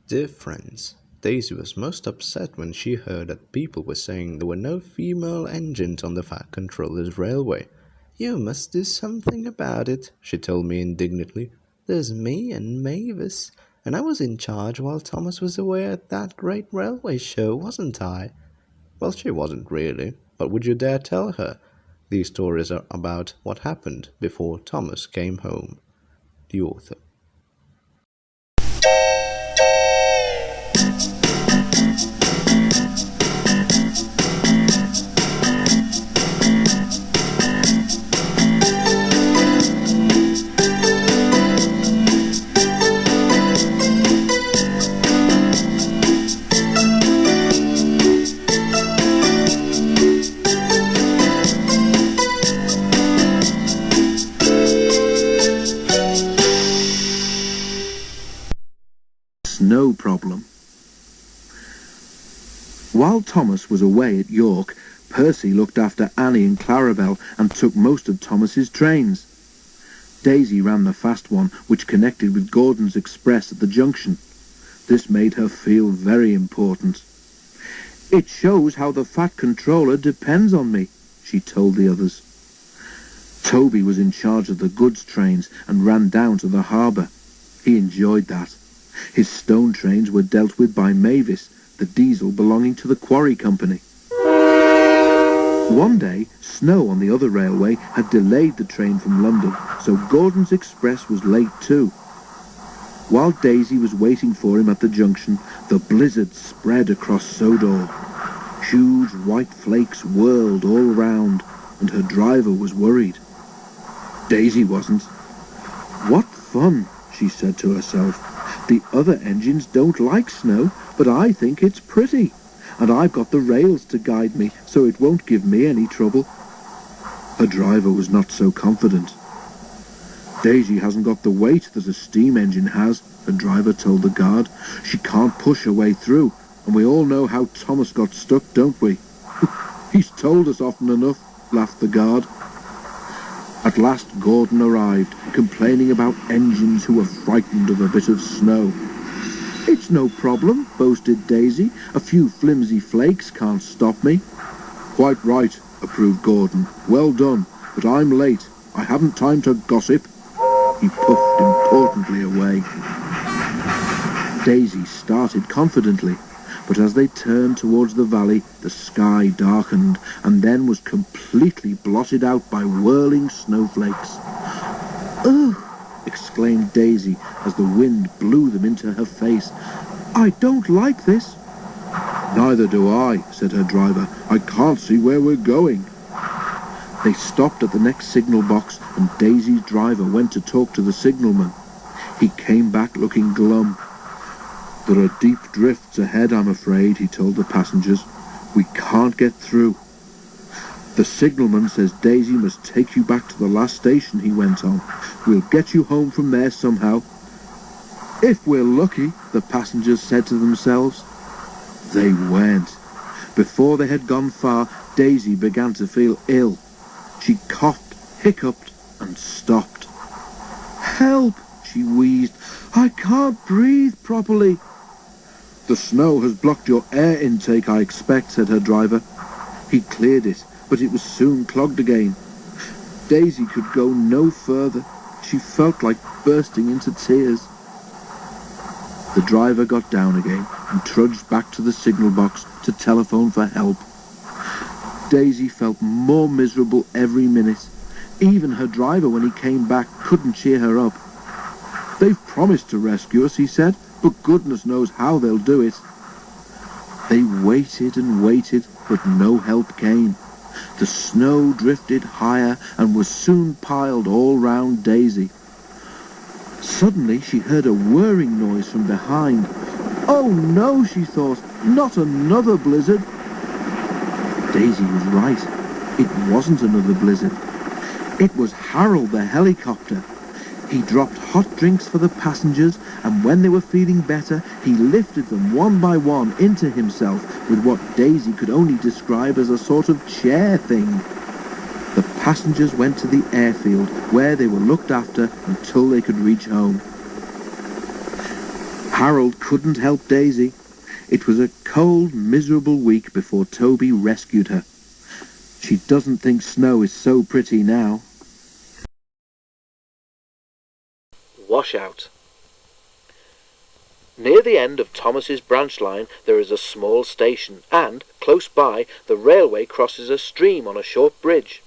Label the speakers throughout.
Speaker 1: Dear friends, Daisy was most upset when she heard that people were saying there were no female engines on the Fat Controller's railway. You must do something about it, she told me indignantly. There's me and Mavis, and I was in charge while Thomas was away at that great railway show, wasn't I? Well, she wasn't really, but would you dare tell her? These stories are about what happened before Thomas came home. The author.
Speaker 2: No problem. While Thomas was away at York, Percy looked after Annie and Clarabelle and took most of Thomas's trains. Daisy ran the fast one, which connected with Gordon's Express at the junction. This made her feel very important. "It shows how the Fat Controller depends on me," she told the others. Toby was in charge of the goods trains and ran down to the harbour. He enjoyed that. His stone trains were dealt with by Mavis, the diesel belonging to the quarry company. One day, snow on the other railway had delayed the train from London, so Gordon's Express was late too. While Daisy was waiting for him at the junction, the blizzard spread across Sodor. Huge white flakes whirled all round, and her driver was worried. Daisy wasn't. "What fun," she said to herself. "The other engines don't like snow, but I think it's pretty. And I've got the rails to guide me, so it won't give me any trouble." Her driver was not so confident. "Daisy hasn't got the weight that a steam engine has," the driver told the guard. "She can't push her way through, and we all know how Thomas got stuck, don't we?" "He's told us often enough," laughed the guard. At last Gordon arrived, complaining about engines who were frightened of a bit of snow. "It's no problem," boasted Daisy. "A few flimsy flakes can't stop me." "Quite right," approved Gordon. "Well done, but I'm late. I haven't time to gossip." He puffed importantly away. Daisy started confidently, but as they turned towards the valley, the sky darkened and then was completely blotted out by whirling snowflakes. "Ugh!" exclaimed Daisy as the wind blew them into her face. "I don't like this." "Neither do I," said her driver. "I can't see where we're going." They stopped at the next signal box, and Daisy's driver went to talk to the signalman. He came back looking glum. "There are deep drifts ahead, I'm afraid," he told the passengers. "We can't get through." "The signalman says Daisy must take you back to the last station," he went on. "We'll get you home from there somehow." "If we're lucky," the passengers said to themselves. They weren't. Before they had gone far, Daisy began to feel ill. She coughed, hiccuped, and stopped. "Help!" she wheezed. "I can't breathe properly." "The snow has blocked your air intake, I expect," said her driver. He cleared it, but it was soon clogged again. Daisy could go no further. She felt like bursting into tears. The driver got down again and trudged back to the signal box to telephone for help. Daisy felt more miserable every minute. Even her driver, when he came back, couldn't cheer her up. "They've promised to rescue us," he said, "but goodness knows how they'll do it." They waited and waited, but no help came. The snow drifted higher and was soon piled all round Daisy. Suddenly she heard a whirring noise from behind. "Oh no," she thought, "not another blizzard." Daisy was right. It wasn't another blizzard. It was Harold the helicopter. He dropped hot drinks for the passengers, and when they were feeling better, he lifted them one by one into himself with what Daisy could only describe as a sort of chair thing. The passengers went to the airfield, where they were looked after until they could reach home. Harold couldn't help Daisy. It was a cold, miserable week before Toby rescued her. She doesn't think snow is so pretty now.
Speaker 3: Washout. Near the end of Thomas's branch line there is a small station, and, close by, the railway crosses a stream on a short bridge.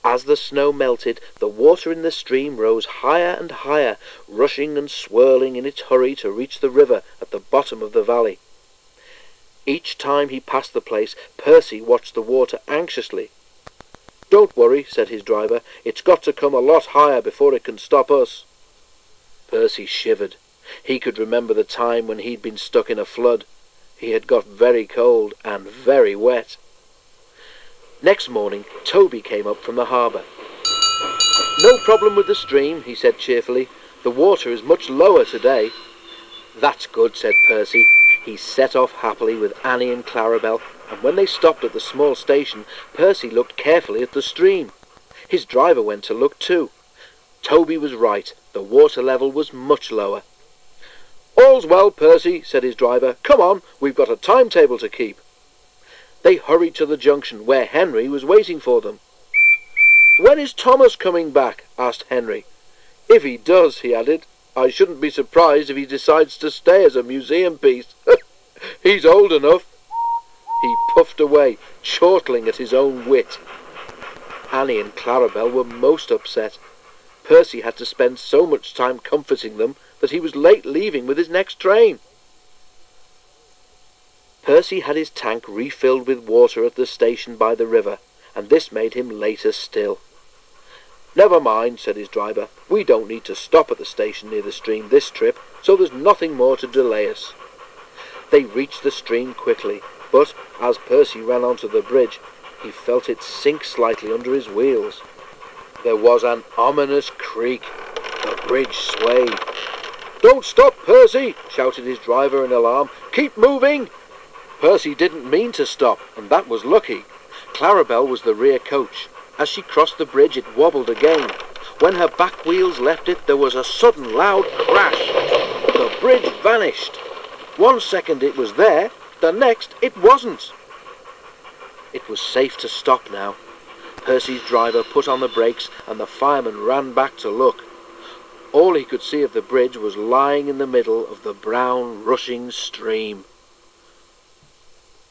Speaker 3: As the snow melted, the water in the stream rose higher and higher, rushing and swirling in its hurry to reach the river at the bottom of the valley. Each time he passed the place, Percy watched the water anxiously. "Don't worry," said his driver, "it's got to come a lot higher before it can stop us." Percy shivered. He could remember the time when he'd been stuck in a flood. He had got very cold and very wet. Next morning, Toby came up from the harbour. "No problem with the stream," he said cheerfully. "The water is much lower today." "That's good," said Percy. He set off happily with Annie and Clarabel, and when they stopped at the small station, Percy looked carefully at the stream. His driver went to look too. Toby was right. The water level was much lower. "All's well, Percy," said his driver. "Come on, we've got a timetable to keep." They hurried to the junction, where Henry was waiting for them. "When is Thomas coming back?" asked Henry. "If he does," he added, "I shouldn't be surprised if he decides to stay as a museum piece. He's old enough." He puffed away, chortling at his own wit. Annie and Clarabel were most upset. Percy had to spend so much time comforting them that he was late leaving with his next train. Percy had his tank refilled with water at the station by the river, and this made him later still. "Never mind," said his driver. "We don't need to stop at the station near the stream this trip, so there's nothing more to delay us." They reached the stream quickly, but as Percy ran onto the bridge, he felt it sink slightly under his wheels. There was an ominous creak. The bridge swayed. "Don't stop, Percy!" shouted his driver in alarm. "Keep moving!" Percy didn't mean to stop, and that was lucky. Clarabel was the rear coach. As she crossed the bridge, it wobbled again. When her back wheels left it, there was a sudden loud crash. The bridge vanished. 1 second it was there, the next it wasn't. It was safe to stop now. Percy's driver put on the brakes, and the fireman ran back to look. All he could see of the bridge was lying in the middle of the brown, rushing stream.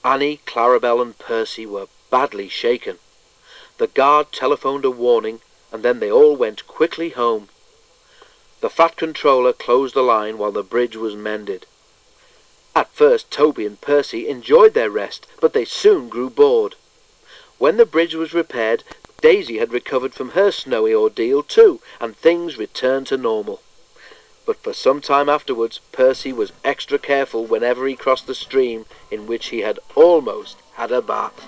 Speaker 3: Annie, Clarabel and Percy were badly shaken. The guard telephoned a warning, and then they all went quickly home. The fat controller closed the line while the bridge was mended. At first Toby and Percy enjoyed their rest, but they soon grew bored. When the bridge was repaired, Daisy had recovered from her snowy ordeal too, and things returned to normal. But for some time afterwards, Percy was extra careful whenever he crossed the stream in which he had almost had a bath.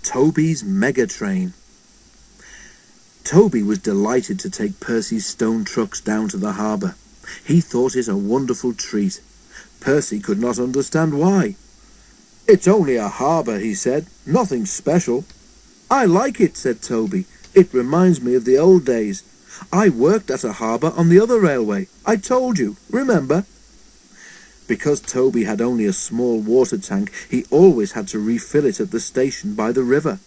Speaker 2: Toby's Megatrain. Toby was delighted to take Percy's stone trucks down to the harbour. He thought it a wonderful treat. Percy could not understand why. "It's only a harbour," he said. "Nothing special." "I like it," said Toby. "It reminds me of the old days. I worked at a harbour on the other railway. I told you, remember?" Because Toby had only a small water tank, he always had to refill it at the station by the river.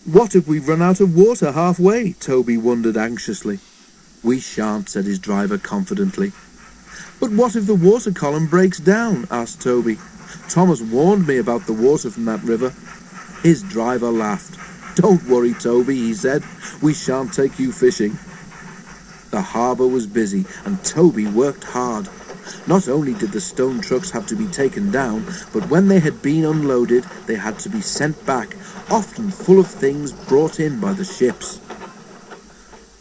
Speaker 2: "What if we run out of water halfway?" Toby wondered anxiously. "We shan't," said his driver confidently. "But what if the water column breaks down?" asked Toby. "Thomas warned me about the water from that river." His driver laughed. "Don't worry, Toby," he said. "We shan't take you fishing." The harbour was busy, and Toby worked hard. Not only did the stone trucks have to be taken down, but when they had been unloaded, they had to be sent back, often full of things brought in by the ships.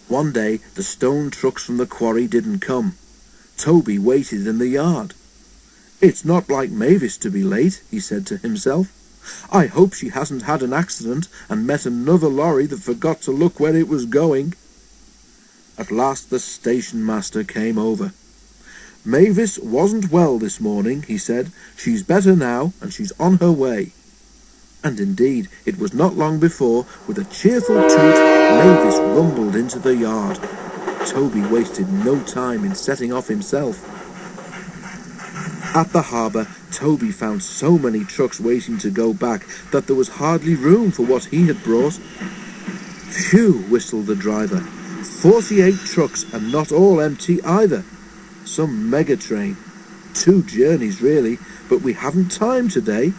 Speaker 2: One day, the stone trucks from the quarry didn't come. Toby waited in the yard. "It's not like Mavis to be late," he said to himself. "I hope she hasn't had an accident and met another lorry that forgot to look where it was going." At last the station master came over. "Mavis wasn't well this morning," he said. "She's better now, and she's on her way." And indeed, it was not long before, with a cheerful toot, Mavis rumbled into the yard. Toby wasted no time in setting off himself. At the harbour, Toby found so many trucks waiting to go back that there was hardly room for what he had brought. Phew, whistled the driver. 48 trucks, and not all empty either. Some Megatrain. 2 journeys, really, but we haven't time today.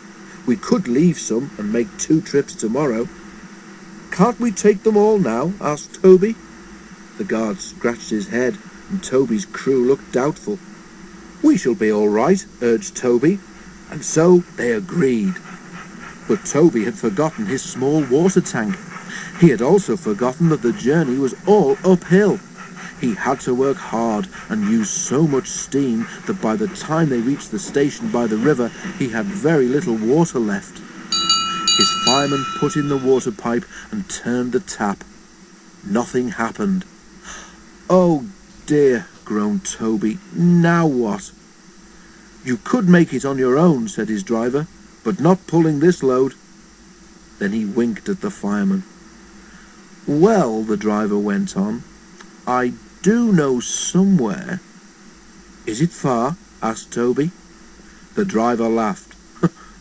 Speaker 2: We could leave some and make 2 trips tomorrow. Can't we take them all now? Asked Toby. The guard scratched his head, and Toby's crew looked doubtful. We shall be all right, urged Toby, and so they agreed. But Toby had forgotten his small water tank. He had also forgotten that the journey was all uphill. He had to work hard and use so much steam that by the time they reached the station by the river, he had very little water left. His fireman put in the water pipe and turned the tap. Nothing happened. Oh dear, groaned Toby. Now what? You could make it on your own, said his driver, but not pulling this load. Then he winked at the fireman. Well, the driver went on, I do know somewhere. Is it far? Asked Toby. The driver laughed.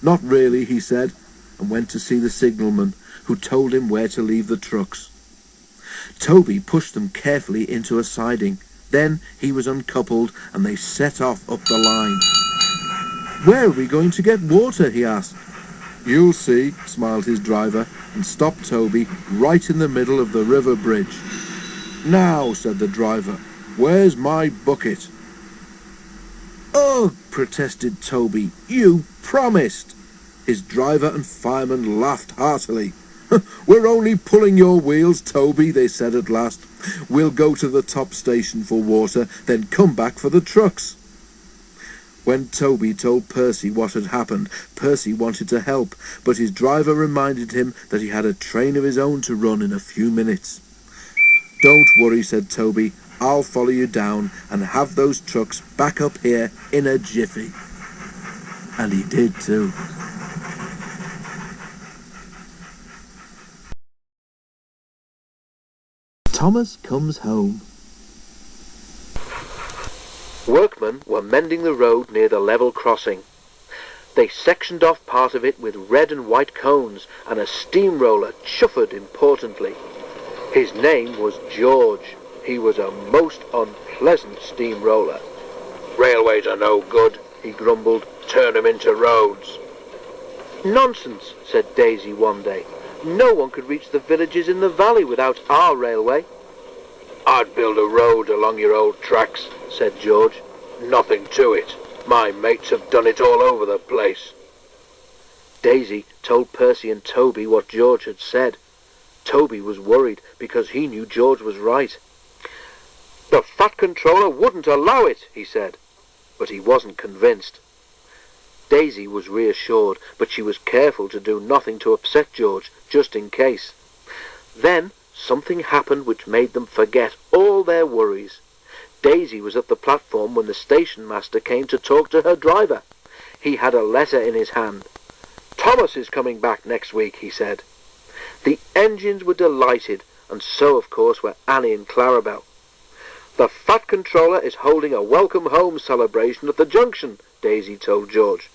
Speaker 2: Not really, he said, and went to see the signalman, who told him where to leave the trucks. Toby pushed them carefully into a siding. Then he was uncoupled, and they set off up the line. Where are we going to get water? He asked. You'll see, smiled his driver, and stopped Toby right in the middle of the river bridge. Now, said the driver, where's my bucket? Oh, protested Toby, you promised. His driver and fireman laughed heartily. We're only pulling your wheels, Toby, they said at last. We'll go to the top station for water, then come back for the trucks. When Toby told Percy what had happened, Percy wanted to help, but his driver reminded him that he had a train of his own to run in a few minutes. Don't worry, said Toby, I'll follow you down and have those trucks back up here in a jiffy. And he did too. Thomas comes home.
Speaker 3: Workmen were mending the road near the level crossing. They sectioned off part of it with red and white cones, and a steamroller chuffed importantly. His name was George. He was a most unpleasant steamroller. Railways are no good, he grumbled. Turn 'em into roads. Nonsense, said Daisy one day. No one could reach the villages in the valley without our railway. I'd build a road along your old tracks, said George. Nothing to it. My mates have done it all over the place. Daisy told Percy and Toby what George had said. Toby was worried because he knew George was right. The Fat Controller wouldn't allow it, he said, but he wasn't convinced. Daisy was reassured, but she was careful to do nothing to upset George, just in case. Then something happened which made them forget all their worries. Daisy was at the platform when the station master came to talk to her driver. He had a letter in his hand. Thomas is coming back next week, he said. The engines were delighted, and so of course were Annie and Clarabel. The Fat Controller is holding a welcome home celebration at the junction, Daisy told George.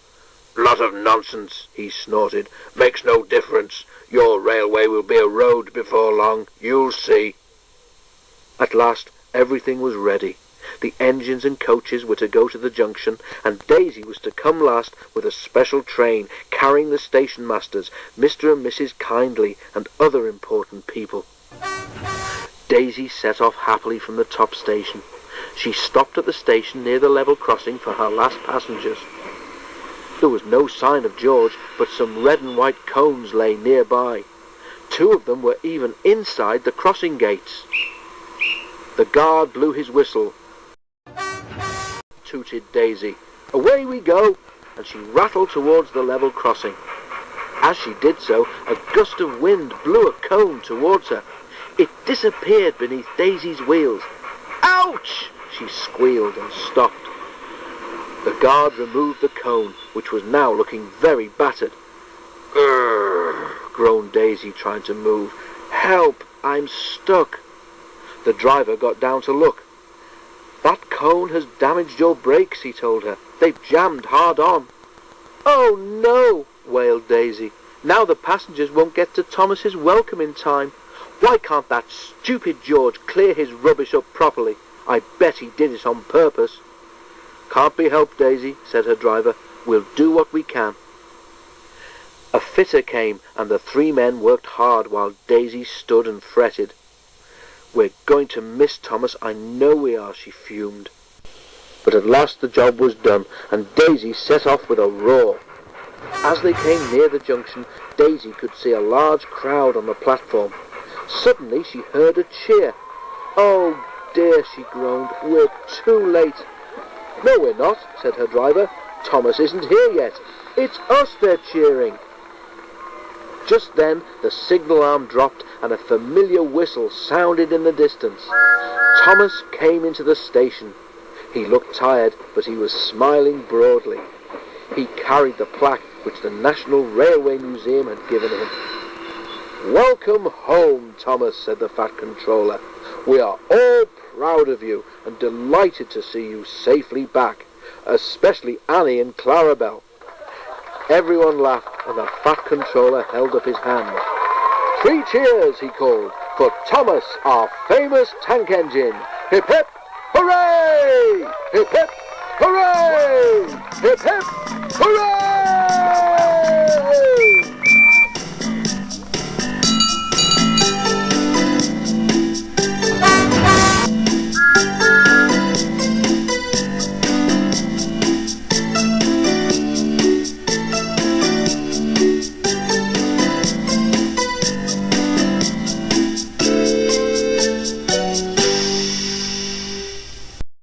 Speaker 3: Lot of nonsense, he snorted. Makes no difference. Your railway will be a road before long. You'll see. At last, everything was ready. The engines and coaches were to go to the junction, and Daisy was to come last with a special train carrying the station masters, Mr. and Mrs. Kindly, and other important people. Daisy set off happily from the top station. She stopped at the station near the level crossing for her last passengers. There was no sign of George, but some red and white cones lay nearby. 2 of them were even inside the crossing gates. The guard blew his whistle. Tooted Daisy. Away we go! And she rattled towards the level crossing. As she did so, a gust of wind blew a cone towards her. It disappeared beneath Daisy's wheels. Ouch! She squealed and stopped. The guard removed the cone, which was now looking very battered. Grrr, groaned Daisy, trying to move. Help! I'm stuck. The driver got down to look. "That cone has damaged your brakes," he told her. "They've jammed hard on." "Oh no," wailed Daisy. "Now the passengers won't get to Thomas's welcome in time. Why can't that stupid George clear his rubbish up properly? I bet he did it on purpose." "Can't be helped, Daisy," said her driver. "We'll do what we can." A fitter came, and the three men worked hard while Daisy stood and fretted. "We're going to miss Thomas, I know we are," she fumed. But at last the job was done, and Daisy set off with a roar. As they came near the junction, Daisy could see a large crowd on the platform. Suddenly she heard a cheer. "Oh dear," she groaned, "we're too late." "No, we're not," said her driver. "Thomas isn't here yet. It's us they're cheering." Just then the signal arm dropped and a familiar whistle sounded in the distance. Thomas came into the station. He looked tired, but he was smiling broadly. He carried the plaque which the National Railway Museum had given him. "Welcome home, Thomas," said the Fat Controller. "We are all proud of you and delighted to see you safely back, especially Annie and Clarabelle." Everyone laughed, and the Fat Controller held up his hand. "Three cheers," he called, "for Thomas, our famous tank engine. Hip hip, hooray! Hip hip, hooray! Hip hip, hooray!"